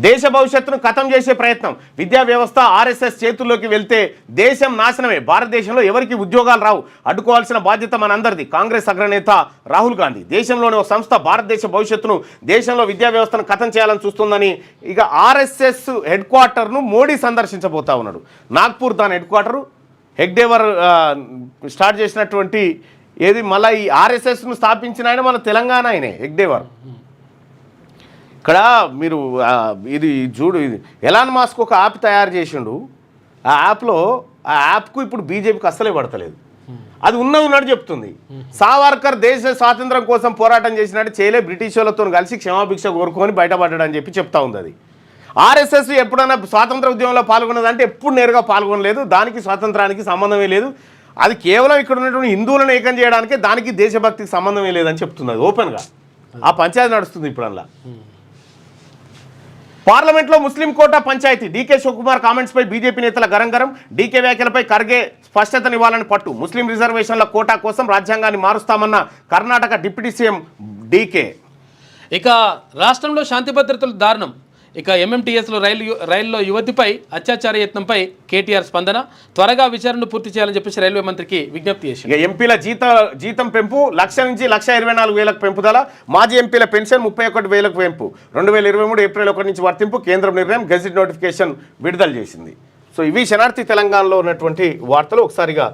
దేశ భవిష్యత్తును ఖతం చేసే ప్రయత్నం, విద్యా వ్యవస్థ ఆర్ఎస్ఎస్ చేతుల్లోకి వెళ్తే దేశం నాశనమే, భారతదేశంలో ఎవరికి ఉద్యోగాలు రావు, అడ్డుకోవాల్సిన బాధ్యత మనందరిది. కాంగ్రెస్ అగ్రనేత రాహుల్ గాంధీ దేశంలోని ఒక సంస్థ భారతదేశ భవిష్యత్తును, దేశంలో విద్యా వ్యవస్థను ఖతం చేయాలని చూస్తుందని ఇక ఆర్ఎస్ఎస్ హెడ్ క్వార్టర్ను మోడీ సందర్శించబోతా ఉన్నాడు. నాగ్పూర్ దాని హెడ్ క్వార్టరు. హెగ్డేవర్ స్టార్ట్ చేసినటువంటి ఏది మళ్ళీ ఈ ఆర్ఎస్ఎస్ను స్థాపించిన ఆయన మన తెలంగాణ ఆయనే హెగ్డేవర్. ఇక్కడ మీరు ఇది చూడు, ఇది ఎలాన్ మాస్క్ ఒక యాప్ తయారు చేసిండు. ఆ యాప్కు ఇప్పుడు బీజేపీకి అస్సలే పడతలేదు. అది ఉన్నట్టు చెప్తుంది. సావర్కర్ దేశ స్వాతంత్రం కోసం పోరాటం చేసినట్టు చేయలే, బ్రిటిష్ వాళ్ళతో కలిసి క్షమాభిక్ష కోరుకొని బయటపడ్డాడని చెప్తా ఉంది. అది ఆర్ఎస్ఎస్ ఎప్పుడైనా స్వాతంత్ర ఉద్యమంలో పాల్గొన్నదంటే ఎప్పుడు నేరుగా పాల్గొనలేదు. దానికి స్వాతంత్రానికి సంబంధమే లేదు. అది కేవలం ఇక్కడ ఉన్నటువంటి హిందువులను ఏకం చేయడానికి, దానికి దేశభక్తికి సంబంధమే లేదని చెప్తుంది. అది ఓపెన్గా ఆ పంచాయతీ నడుస్తుంది ఇప్పుడు. అలా పార్లమెంట్లో ముస్లిం కోటా పంచాయతీ, డీకే శివకుమార్ కామెంట్స్పై బీజేపీ నేతల గరం. డీకే వ్యాఖ్యలపై ఖర్గే స్పష్టతనివ్వాలని పట్టు. ముస్లిం రిజర్వేషన్ల కోటా కోసం రాజ్యాంగాన్ని మారుస్తామన్న కర్ణాటక డిప్యూటీ సీఎం డీకే. ఇక రాష్ట్రంలో శాంతి భద్రతలు దారుణం. ఇక ఎంఎంటీఎస్లో రైల్లో యువతిపై అత్యాచార యత్నంపై కేటీఆర్ స్పందన, త్వరగా విచారణను పూర్తి చేయాలని చెప్పేసి రైల్వే మంత్రికి విజ్ఞప్తి చేసింది. ఇక ఎంపీల జీతం పెంపు 1,00,000 నుంచి 1,24,000 పెంపుదల, మాజీ ఎంపీల పెన్షన్ 31,000 పెంపు, 2023 ఏప్రిల్ 1 నుంచి వర్తింపు, కేంద్రం నిర్ణయం, గెజిట్ నోటిఫికేషన్ విడుదల చేసింది. సో ఇవి శనార్థి తెలంగాణలో ఉన్నటువంటి వార్తలు. ఒకసారిగా